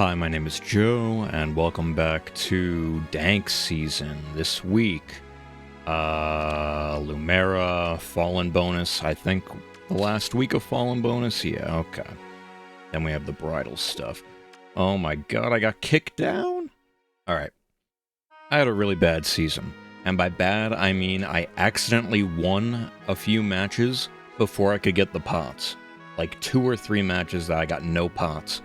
Hi, my name is Joe, and welcome back to Dank Season. This week, Lumera, Fallen bonus, I think the last week of Fallen bonus? Yeah, okay. Then we have the bridal stuff. Oh my god, I got kicked down? Alright. I had a really bad season. And by bad, I mean I accidentally won a few matches before I could get the pots. Like 2 or 3 matches that I got no pots.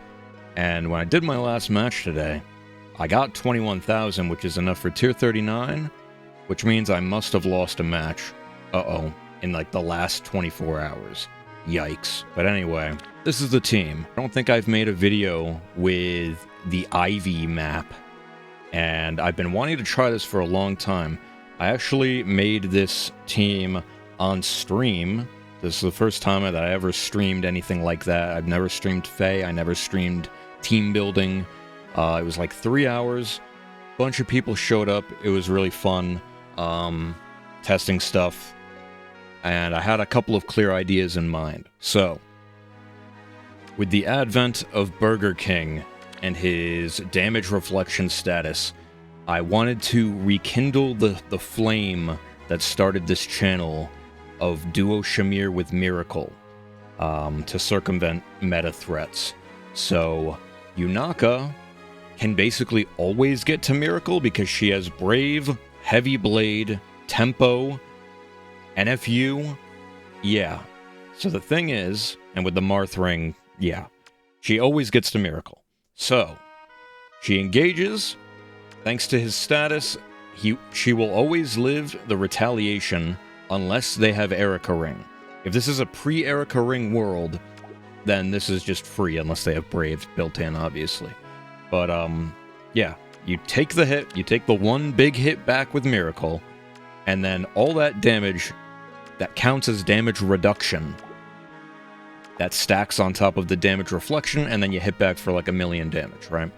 And when I did my last match today, I got 21,000, which is enough for tier 39, which means I must have lost a match. In like the last 24 hours. Yikes. But anyway, this is the team. I don't think I've made a video with the Ivy map, and I've been wanting to try this for a long time. I actually made this team on stream. This is the first time that I ever streamed anything like that. I've never streamed Fae, I never streamed team building. It was like 3 hours. Bunch of people showed up. It was really fun. Testing stuff. And I had a couple of clear ideas in mind. So, with the advent of Burger King and his damage reflection status, I wanted to rekindle the flame that started this channel of Duo Shamir with Miracle to circumvent meta threats. So, Yunaka can basically always get to Miracle because she has Brave, Heavy Blade, Tempo, NFU. Yeah. So the thing is, and with the Marth Ring, yeah, she always gets to Miracle. So, she engages. Thanks to his status, she will always live the retaliation unless they have Erica Ring. If this is a pre-Erica Ring world, then this is just free, unless they have Brave built in, obviously. But, yeah, you take the hit, you take the one big hit back with Miracle, and then all that damage that counts as damage reduction, that stacks on top of the damage reflection, and then you hit back for like 1,000,000 damage, right?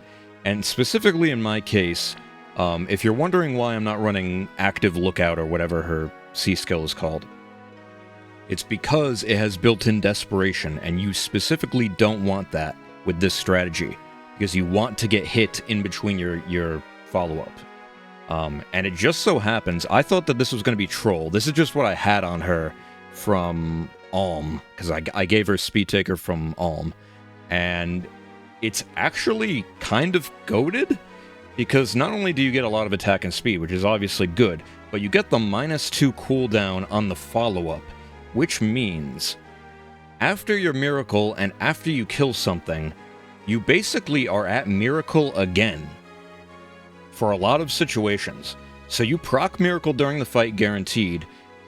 And specifically in my case, if you're wondering why I'm not running Active Lookout or whatever her C skill is called, it's because it has built-in desperation, and you specifically don't want that with this strategy, because you want to get hit in between your follow-up. And it just so happens, I thought that this was going to be Troll. This is just what I had on her from Alm, because I gave her Speed Taker from Alm, and it's actually kind of goated, because not only do you get a lot of attack and speed, which is obviously good, but you get the -2 cooldown on the follow-up, which means after your Miracle and after you kill something, you basically are at Miracle again for a lot of situations. So you proc Miracle during the fight guaranteed,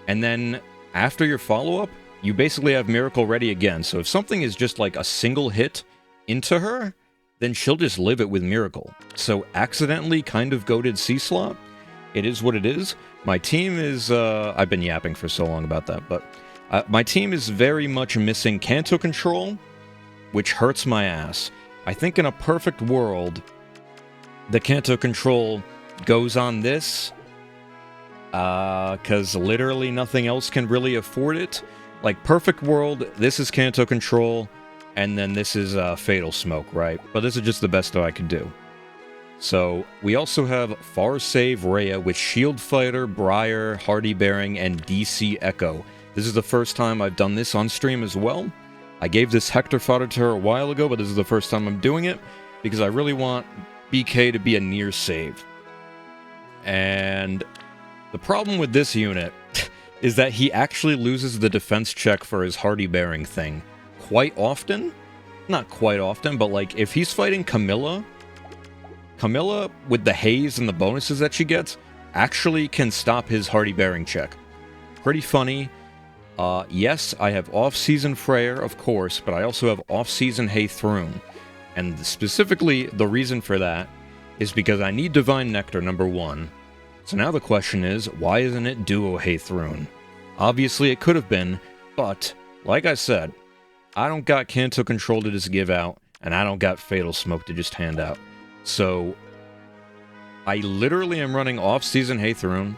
and then after your follow-up, you basically have Miracle ready again. So if something is just like a single hit into her, then she'll just live it with Miracle. So accidentally kind of goated C-slot. It is what it is. My team is, I've been yapping for so long about that, but my team is very much missing Canto Control, which hurts my ass. I think in a perfect world, the Canto Control goes on this, because literally nothing else can really afford it. Like, perfect world, this is Canto Control, and then this is Fatal Smoke, right? But this is just the best that I could do. So, we also have Far Save Rhea with Shield Fighter, Briar, Hardy Bearing, and DC Echo. This is the first time I've done this on stream as well. I gave this Hector fodder to her a while ago, but this is the first time I'm doing it, because I really want BK to be a near save. And the problem with this unit is that he actually loses the defense check for his Hardy Bearing thing quite often. Not quite often, but like if he's fighting Camilla with the haze and the bonuses that she gets actually can stop his Hardy Bearing check. Pretty funny. Yes, I have off-season Freyr, of course, but I also have off-season Haythrun. And specifically, the reason for that is because I need Divine Nectar, number 1. So now the question is, why isn't it Duo Haythrun? Obviously, it could have been, but, like I said, I don't got Canto Control to just give out, and I don't got Fatal Smoke to just hand out. So, I literally am running off-season Haythrun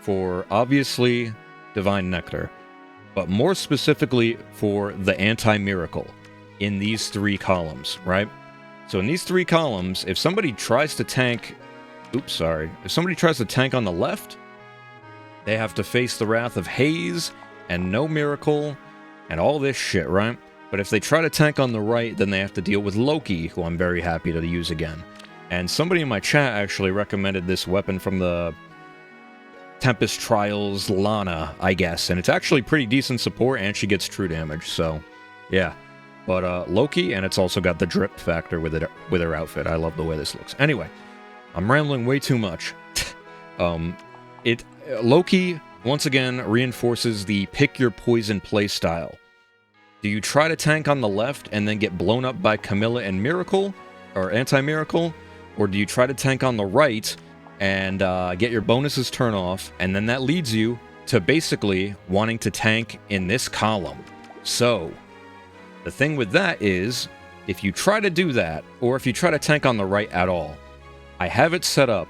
for, obviously, Divine Nectar, but more specifically for the anti-Miracle in these 3 columns, right? So in these 3 columns, if somebody tries to tank... Oops, sorry. If somebody tries to tank on the left, they have to face the wrath of Haze and No Miracle and all this shit, right? But if they try to tank on the right, then they have to deal with Loki, who I'm very happy to use again. And somebody in my chat actually recommended this weapon from the Tempest Trials Lana, I guess. And it's actually pretty decent support, and she gets true damage, so yeah. But Loki, and it's also got the drip factor with her outfit. I love the way this looks. Anyway, I'm rambling way too much. Loki, once again, reinforces the pick your poison playstyle. Do you try to tank on the left and then get blown up by Camilla and Miracle, or Anti-Miracle? Or do you try to tank on the right and get your bonuses turn off, and then that leads you to basically wanting to tank in this column? So, the thing with that is, if you try to do that, or if you try to tank on the right at all, I have it set up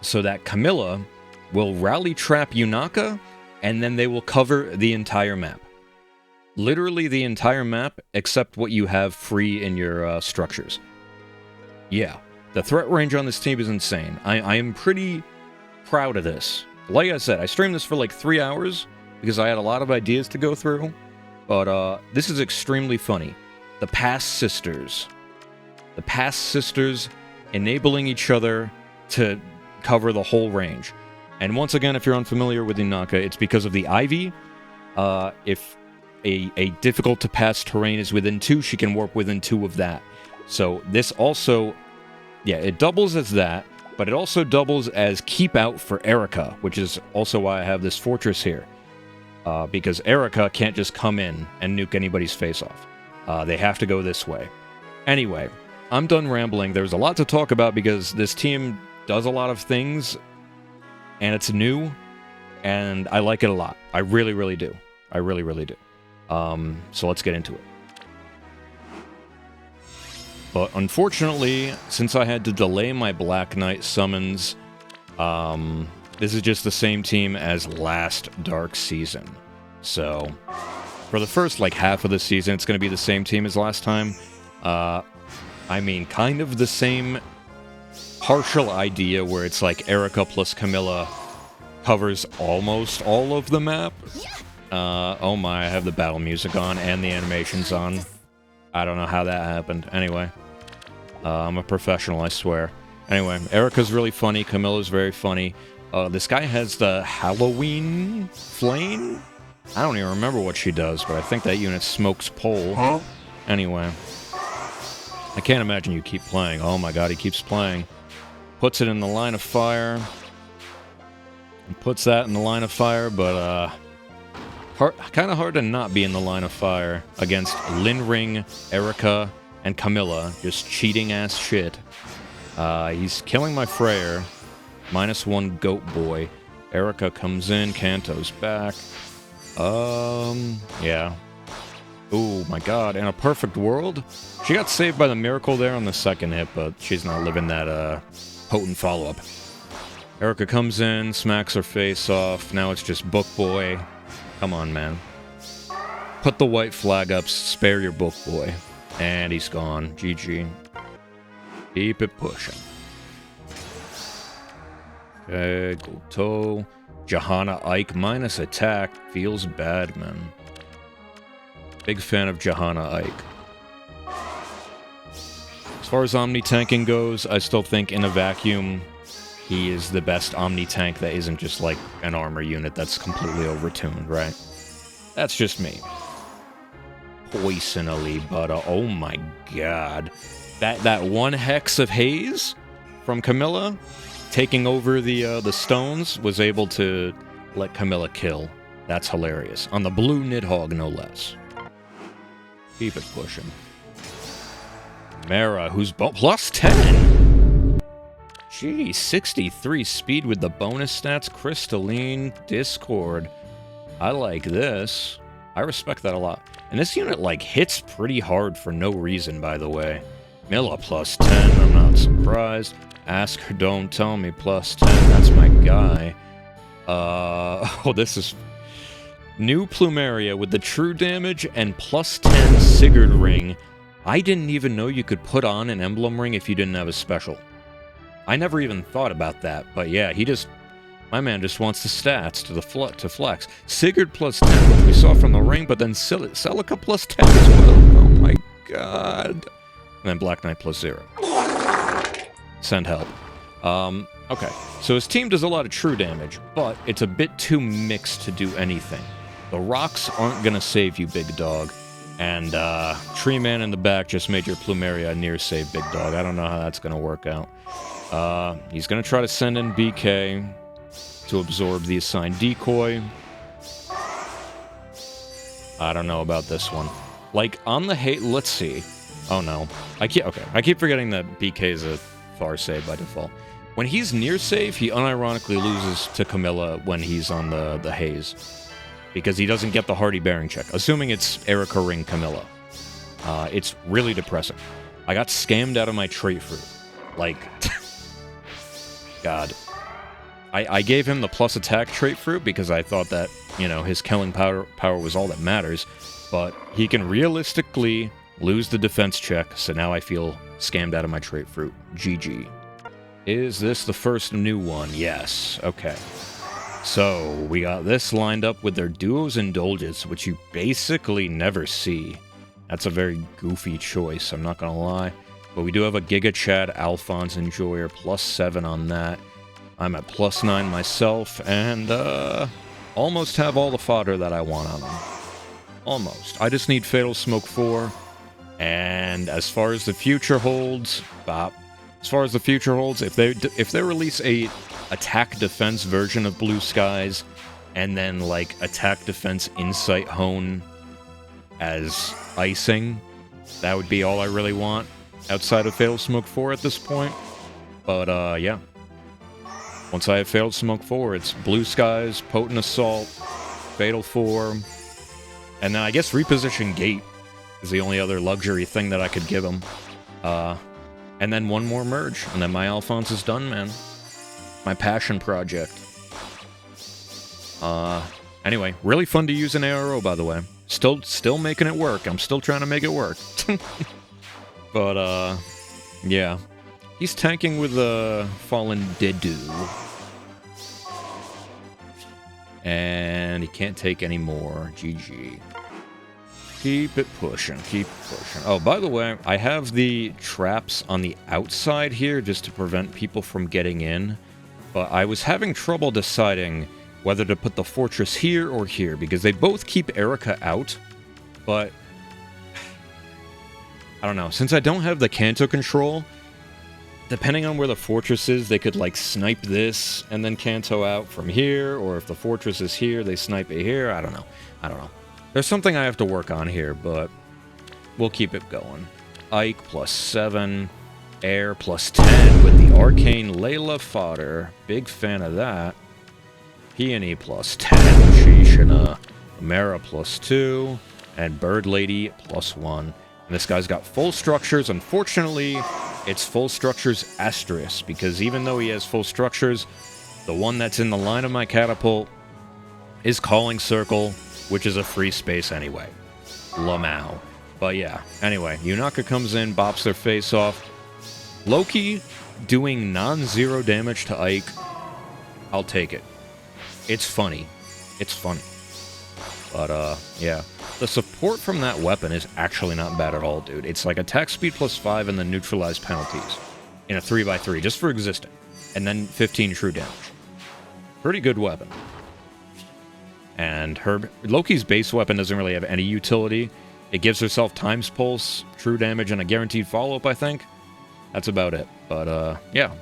so that Camilla will rally trap Yunaka, and then they will cover the entire map. Literally the entire map, except what you have free in your structures. Yeah, the threat range on this team is insane. I am pretty proud of this. Like I said, I streamed this for like 3 hours, because I had a lot of ideas to go through, but this is extremely funny. The Past Sisters. The Past Sisters enabling each other to cover the whole range. And once again, if you're unfamiliar with Yunaka, it's because of the Ivy. If a difficult to pass terrain is within 2, she can warp within 2 of that. So this also, yeah, it doubles as that, but it also doubles as keep out for Erica, which is also why I have this fortress here. Because Erica can't just come in and nuke anybody's face off. They have to go this way. Anyway, I'm done rambling. There's a lot to talk about because this team does a lot of things, and it's new, and I like it a lot. I really, really do. I really, really do. So let's get into it. But unfortunately, since I had to delay my Black Knight summons, this is just the same team as last Dark Season. So, for the first, like, half of the season, it's going to be the same team as last time. I mean, kind of the same partial idea where it's like Erica plus Camilla covers almost all of the map. Oh my, I have the battle music on and the animations on. I don't know how that happened. Anyway, I'm a professional, I swear. Anyway, Erica's really funny, Camilla's very funny. This guy has the Halloween flame? I don't even remember what she does, but I think that unit smokes pole. Huh? Anyway. I can't imagine you keep playing. Oh my god, he keeps playing. Puts it in the line of fire. He puts that in the line of fire, but, kind of hard to not be in the line of fire against Linring, Erica, and Camilla. Just cheating-ass shit. He's killing my Freyr. -1 Goat Boy. Erica comes in, Kanto's back. Yeah. Ooh, my god, in a perfect world? She got saved by the Miracle there on the second hit, but she's not living that, potent follow-up. Erica comes in, smacks her face off. Now it's just Book Boy. Come on, man. Put the white flag up, spare your Book Boy. And he's gone. GG. Keep it pushing. Okay, gold toe. Johanna Ike minus attack. Feels bad, man. Big fan of Johanna Ike. As far as Omni-tanking goes, I still think in a vacuum, he is the best Omni-tank that isn't just like an armor unit that's completely overtuned, right? That's just me. Poisonally, but oh my god. That one Hex of Haze from Camilla, taking over the stones, was able to let Camilla kill. That's hilarious. On the blue Nidhogg, no less. Keep it pushing. Mara, who's plus 10! Gee, 63 speed with the bonus stats, Crystalline, Discord. I like this. I respect that a lot. And this unit, like, hits pretty hard for no reason, by the way. Milla plus 10, I'm not surprised. Ask her, don't tell me, plus 10, that's my guy. Oh, this is... New Plumeria with the true damage and plus 10 Sigurd Ring. I didn't even know you could put on an Emblem ring if you didn't have a special. I never even thought about that, but yeah, my man just wants the stats to flex. Sigurd plus 10, which we saw from the ring, but then Celica plus 10 as well. Oh my god. And then Black Knight plus 0. Send help. Okay, so his team does a lot of true damage, but it's a bit too mixed to do anything. The rocks aren't gonna save you, big dog. And, Tree Man in the back just made your Plumeria near save, big dog. I don't know how that's gonna work out. He's gonna try to send in BK to absorb the assigned decoy. I don't know about this one. Like, on the hate, let's see. Oh no. I keep forgetting that BK is a far save by default. When he's near save, he unironically loses to Camilla when he's on the haze. Because he doesn't get the hardy bearing check. Assuming it's Erica Ring Camilla. It's really depressing. I got scammed out of my trait fruit. Like, God. I gave him the plus attack trait fruit because I thought that, you know, his killing power was all that matters. But he can realistically lose the defense check, so now I feel scammed out of my trait fruit. GG. Is this the first new one? Yes. Okay. So, we got this lined up with their Duo's Indulgence, which you basically never see. That's a very goofy choice, I'm not gonna lie. But we do have a Giga Chad Alphonse Enjoyer, plus 7 on that. I'm at plus 9 myself, and, almost have all the fodder that I want on them. Almost. I just need Fatal Smoke 4, and as far as the future holds, if they release a attack defense version of Blue Skies, and then like attack defense insight hone as icing, that would be all I really want outside of Fatal Smoke 4 at this point. But yeah. Once I have Fatal Smoke 4, it's Blue Skies, Potent Assault, Fatal 4, and then I guess Reposition Gate is the only other luxury thing that I could give him. And then one more merge, and then my Alphonse is done, man. My passion project. Anyway, really fun to use an ARO, by the way. Still making it work. I'm still trying to make it work. But, yeah. He's tanking with the Fallen Dedu. And he can't take any more. GG. Keep it pushing, keep pushing. Oh, by the way, I have the traps on the outside here just to prevent people from getting in. But I was having trouble deciding whether to put the fortress here or here, because they both keep Erica out. But I don't know. Since I don't have the Kanto control, depending on where the fortress is, they could, like, snipe this and then Kanto out from here, or if the fortress is here, they snipe it here. I don't know. There's something I have to work on here, but we'll keep it going. Ike plus 7, Air plus 10 with the Arcane Layla fodder. Big fan of that. Peony plus 10, Shishina, Mara plus 2, and Bird Lady plus 1. And this guy's got full structures. Unfortunately, it's full structures asterisk, because even though he has full structures, the one that's in the line of my catapult is Calling Circle, which is a free space anyway. Lamau. But yeah, anyway, Yunaka comes in, bops their face off. Loki doing non-zero damage to Ike. I'll take it. It's funny. It's funny. But, yeah. The support from that weapon is actually not bad at all, dude. It's like attack speed plus 5 and then neutralize penalties. In a 3x3, just for existing. And then 15 true damage. Pretty good weapon. And Loki's base weapon doesn't really have any utility. It gives herself times pulse, true damage, and a guaranteed follow-up, I think. That's about it. But, yeah.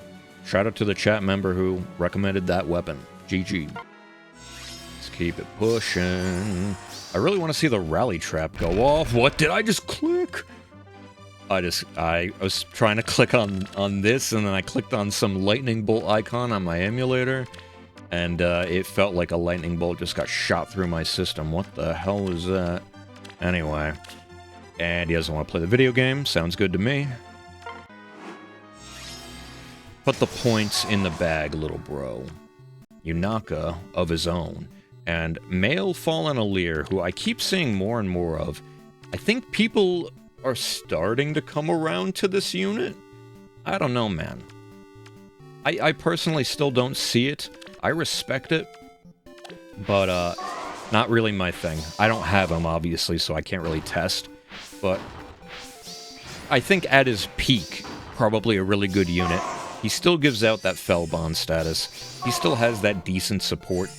Shout out to the chat member who recommended that weapon. GG. Let's keep it pushing. I really want to see the rally trap go off. What did I just click? I was trying to click on this, and then I clicked on some lightning bolt icon on my emulator. And it felt like a lightning bolt just got shot through my system. What the hell is that? Anyway. And he doesn't want to play the video game. Sounds good to me. Put the points in the bag, little bro. Yunaka of his own. And Male Fallen Alir, who I keep seeing more and more of. I think people are starting to come around to this unit. I don't know, man. I personally still don't see it. I respect it, but not really my thing. I don't have him, obviously, so I can't really test, but I think at his peak, probably a really good unit. He still gives out that Fellbond status. He still has that decent support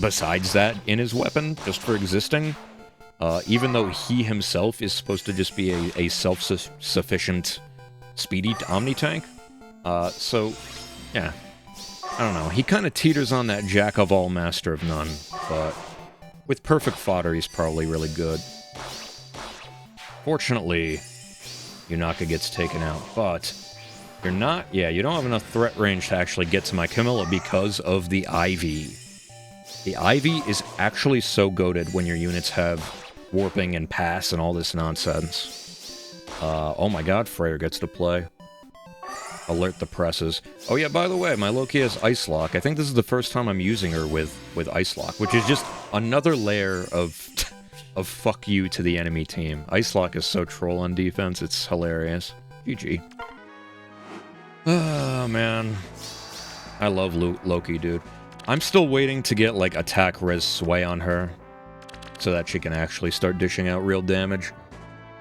besides that in his weapon, just for existing. Even though he himself is supposed to just be a self-sufficient, speedy Omni-Tank. So, yeah. I don't know. He kind of teeters on that Jack of all, Master of none. But with perfect fodder, he's probably really good. Fortunately, Yunaka gets taken out. But you're not... Yeah, you don't have enough threat range to actually get to my Camilla because of the Ivy. The Ivy is actually so goated when your units have warping and pass and all this nonsense. Oh my god, Freyr gets to play. Alert the presses. Oh yeah, by the way, my Loki has Ice Lock. I think this is the first time I'm using her with Ice Lock, which is just another layer of of fuck you to the enemy team. Ice Lock is so troll on defense, it's hilarious. GG. Oh man. I love Loki, dude. I'm still waiting to get, like, attack res sway on her, so that she can actually start dishing out real damage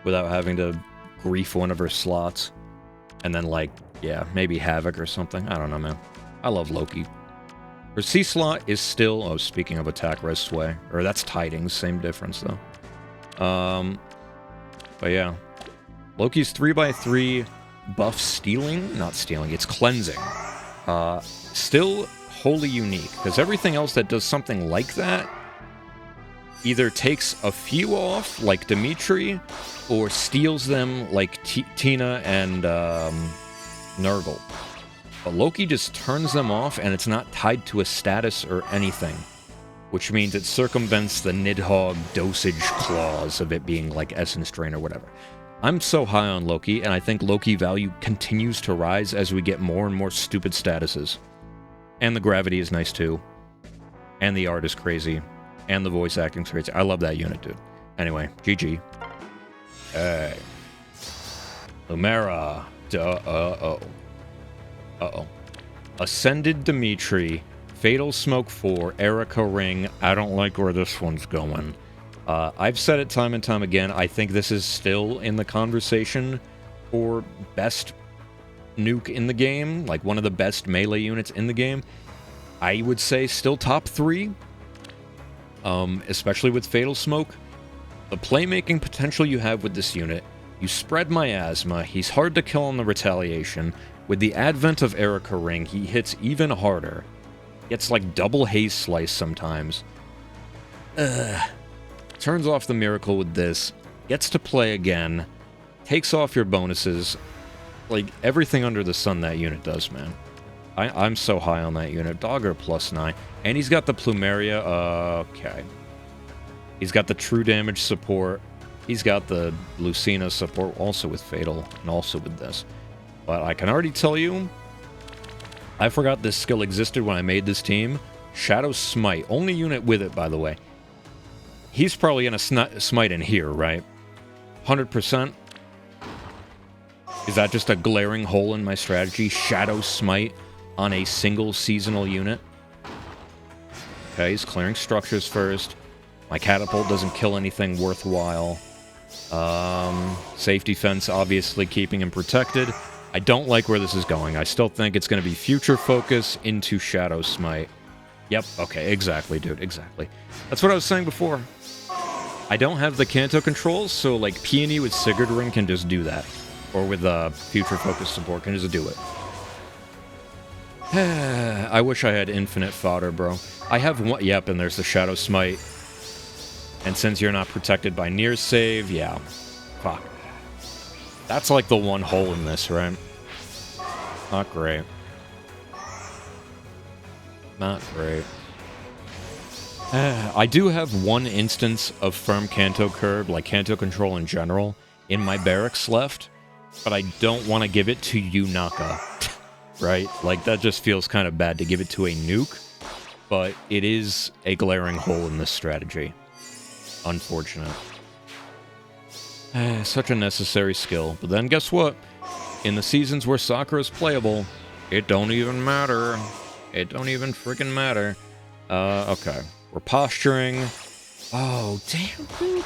without having to grief one of her slots. And then, like, yeah, maybe Havoc or something. I don't know, man. I love Loki. Her C slot is still... Oh, speaking of attack res sway. Or that's Tidings, same difference, though. But yeah. Loki's 3x3 buff stealing? Not stealing, it's cleansing. Still wholly unique, because everything else that does something like that either takes a few off, like Dimitri, or steals them, like Tina and Nurgle. But Loki just turns them off, and it's not tied to a status or anything, which means it circumvents the Nidhogg dosage clause of it being like Essence Drain or whatever. I'm so high on Loki, and I think Loki value continues to rise as we get more and more stupid statuses. And the gravity is nice too. And the art is crazy. And the voice acting's crazy. I love that unit, dude. Anyway, GG. Hey. Lumera. Uh-oh. Ascended Dimitri. Fatal Smoke 4. Erica Ring. I don't like where this one's going. I've said it time and time again. I think this is still in the conversation for best nuke in the game, like one of the best melee units in the game. I would say still top 3, especially with Fatal Smoke. The playmaking potential you have with this unit, you spread Miasma, he's hard to kill on the retaliation. With the advent of Erica Ring, he hits even harder. Gets like double haze slice sometimes. Turns off the miracle with this, gets to play again, takes off your bonuses. Like, everything under the sun that unit does, man. I'm so high on that unit. Dogger +9. And he's got the Plumeria, okay. He's got the true damage support. He's got the Lucina support, also with Fatal, and also with this. But I can already tell you, I forgot this skill existed when I made this team. Shadow Smite. Only unit with it, by the way. He's probably gonna smite in here, right? 100%. Is that just a glaring hole in my strategy? Shadow Smite on a single seasonal unit. Okay, he's clearing structures first. My catapult doesn't kill anything worthwhile. Safety fence obviously keeping him protected. I don't like where this is going. I still think it's going to be future focus into Shadow Smite. Yep, okay, exactly, dude, exactly. That's what I was saying before. I don't have the Kanto controls, so like Peony with Sigurd Ring can just do that. Or with future focus support can just do it. I wish I had infinite fodder, bro. I have one... Yep, and there's the Shadow Smite. And since you're not protected by near save, yeah. Fuck. That's like the one hole in this, right? Not great. Not great. I do have one instance of firm Kanto curb, like Kanto control in general, in my barracks left. But I don't want to give it to Yunaka, right? Like, that just feels kind of bad to give it to a nuke, but it is a glaring hole in this strategy. Unfortunate. Such a necessary skill. But then guess what? In the seasons where Sakura is playable, it don't even matter. It don't even freaking matter. Okay. We're posturing. Oh, damn, dude.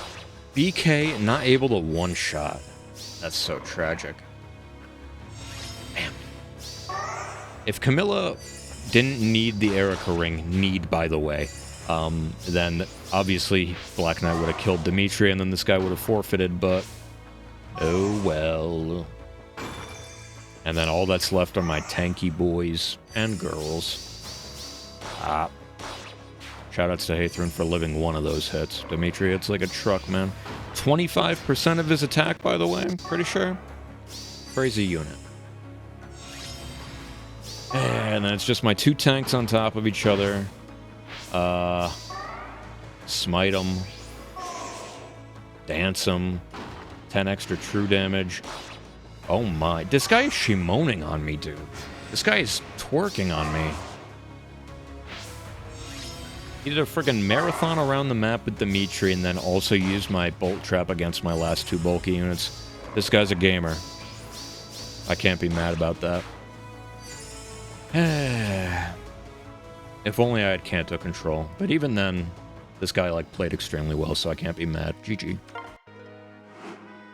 BK not able to one-shot. That's so tragic. Damn. If Camilla didn't need the Erica ring, by the way, then obviously Black Knight would have killed Dimitri and then this guy would have forfeited, but oh well. And then all that's left are my tanky boys and girls. Shoutouts to Aether for living one of those hits. Dimitri hits like a truck, man. 25% of his attack, by the way, I'm pretty sure. Crazy unit. And then it's just my two tanks on top of each other. Smite them. Dance them. 10 extra true damage. Oh my. This guy is shimoning on me, dude. This guy is twerking on me. He did a freaking marathon around the map with Dimitri and then also used my bolt trap against my last two bulky units. This guy's a gamer. I can't be mad about that. If only I had Kanto control. But even then, this guy like played extremely well, so I can't be mad. GG.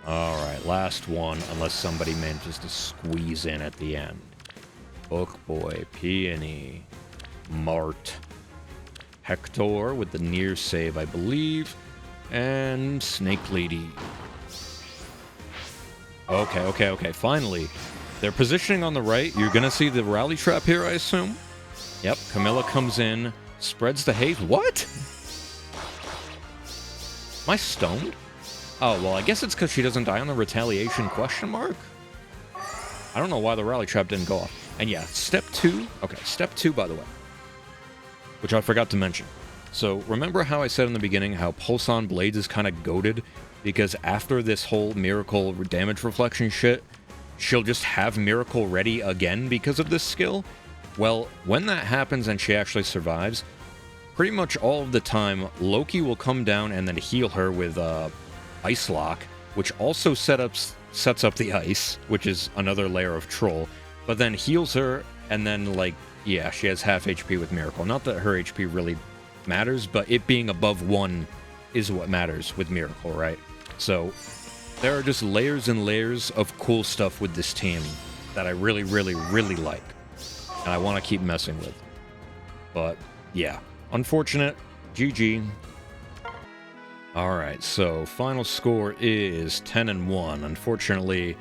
Alright, last one, unless somebody manages to squeeze in at the end. Bookboy, Peony, Mart, Hector with the near save, I believe, and Snake Lady. Okay, finally. They're positioning on the right. You're gonna see the rally trap here, I assume? Yep, Camilla comes in, spreads the haze. What? Am I stoned? Oh, well, I guess it's because she doesn't die on the retaliation question mark? I don't know why the rally trap didn't go off. And yeah, step 2. Okay, step 2, by the way. Which I forgot to mention. So, remember how I said in the beginning how Pulse on Blades is kind of goated? Because after this whole Miracle damage reflection shit, she'll just have Miracle ready again because of this skill? Well, when that happens and she actually survives, pretty much all of the time, Loki will come down and then heal her with Ice Lock, which also sets up the ice, which is another layer of troll, but then heals her, and then, like, yeah, she has half HP with Miracle. Not that her HP really matters, but it being above 1 is what matters with Miracle, right? So, there are just layers and layers of cool stuff with this team that I really, really, really like, and I want to keep messing with. But, yeah. Unfortunate. GG. Alright, so final score is 10-1. Unfortunately,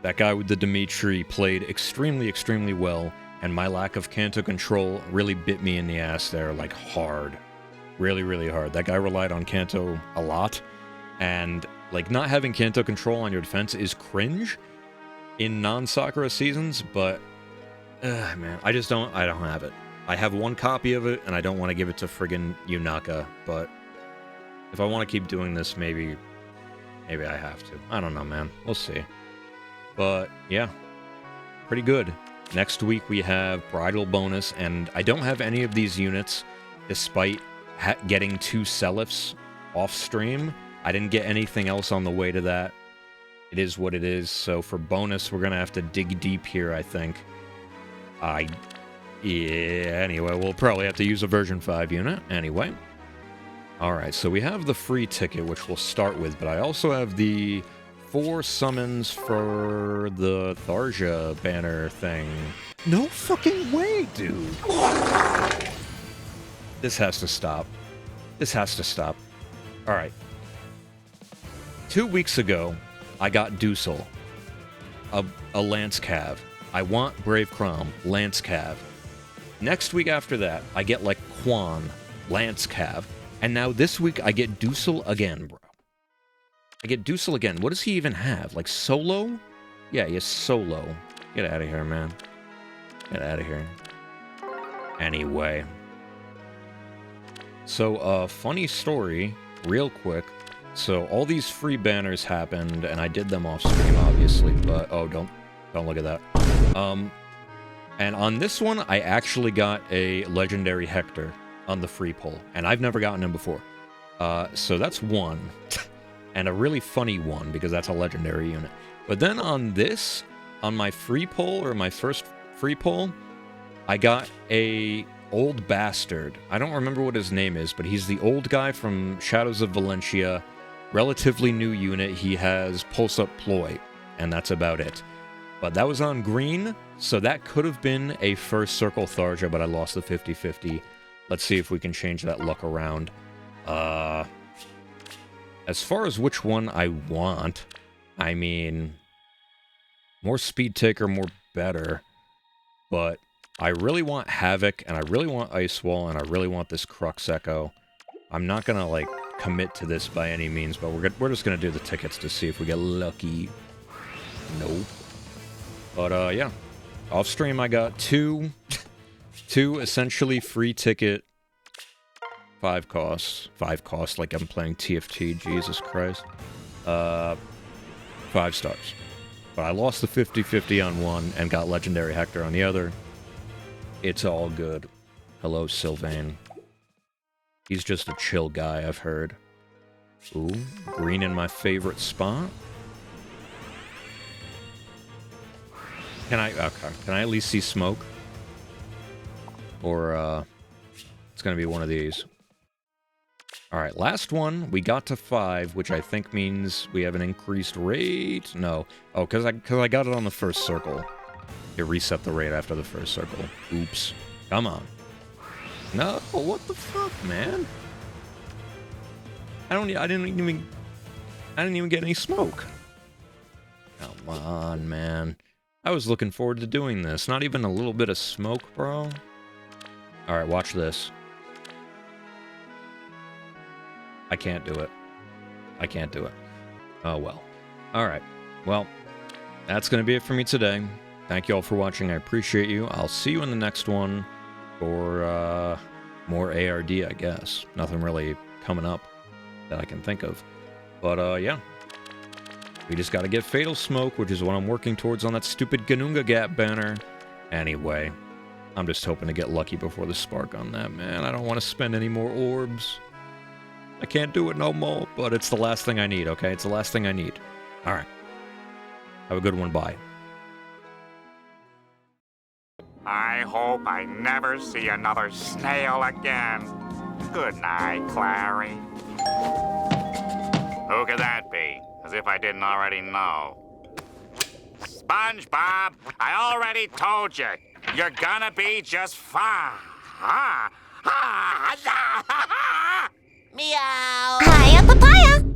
that guy with the Dimitri played extremely, extremely well, and my lack of Kanto control really bit me in the ass there, like, hard. Really, really hard. That guy relied on Kanto a lot, and, like, not having Kanto control on your defense is cringe in non-Sakura seasons, but, man, I don't have it. I have one copy of it, and I don't want to give it to friggin' Yunaka, but if I want to keep doing this, maybe I have to. I don't know, man. We'll see. But, yeah. Pretty good. Next week we have Bridal Bonus, and I don't have any of these units, despite getting 2 Selifs off-stream. I didn't get anything else on the way to that. It is what it is, so for bonus, we're going to have to dig deep here, I think. Yeah, anyway, we'll probably have to use a version 5 unit. Anyway. Alright, so we have the free ticket, which we'll start with, but I also have the 4 summons for the Tharja banner thing. No fucking way, dude! This has to stop. This has to stop. Alright. 2 weeks ago, I got Dusel, a Lance Cav. I want Brave Crom, Lance Cav. Next week after that, I get, like, Quan, Lance Cav. And now this week, I get Dusel again, bro. I get Dusel again. What does he even have? Like, solo? Yeah, he has solo. Get out of here, man. Get out of here. Anyway. So, funny story, real quick. So, all these free banners happened, and I did them off stream, obviously, but... Oh, don't look at that. And on this one, I actually got a Legendary Hector on the free pull, and I've never gotten him before. So that's 1. and a really funny one because that's a legendary unit. But then on this, on my free pull, or my first free pull, I got a old bastard. I don't remember what his name is, but he's the old guy from Shadows of Valentia. Relatively new unit. He has Pulse Up Ploy, and that's about it. But that was on green, so that could have been a first circle Tharja, but I lost the 50-50. Let's see if we can change that luck around. As far as which one I want, I mean, more Speed Taker, more better. But I really want Havoc, and I really want Ice Wall, and I really want this Crux Echo. I'm not gonna, like, commit to this by any means, but we're just gonna do the tickets to see if we get lucky. Nope. But, yeah. Off stream, I got two essentially free ticket 5 costs. 5 costs, like I'm playing TFT, Jesus Christ. 5 stars. But I lost the 50-50 on one and got Legendary Hector on the other. It's all good. Hello, Sylvain. He's just a chill guy, I've heard. Ooh, green in my favorite spot. Can I at least see smoke? Or, it's gonna be one of these. Alright, last one. We got to 5, which I think means we have an increased rate. No. Oh, because I got it on the first circle. It reset the rate after the first circle. Oops. Come on. No, what the fuck, man? I didn't even get any smoke. Come on, man. I was looking forward to doing this. Not even a little bit of smoke, bro. Alright, watch this. I can't do it. I can't do it. Oh, well. Alright. Well, that's going to be it for me today. Thank you all for watching. I appreciate you. I'll see you in the next one for more ARD, I guess. Nothing really coming up that I can think of. But, yeah. We just got to get Fatal Smoke, which is what I'm working towards on that stupid Ganunga Gap banner. Anyway, I'm just hoping to get lucky before the spark on that, man. I don't want to spend any more orbs. I can't do it no more, but it's the last thing I need, okay? It's the last thing I need. Alright. Have a good one, bye. I hope I never see another snail again. Good night, Clary. Who could that be? As if I didn't already know. SpongeBob, I already told you. You're gonna be just fine. Meow. Hiya, papaya.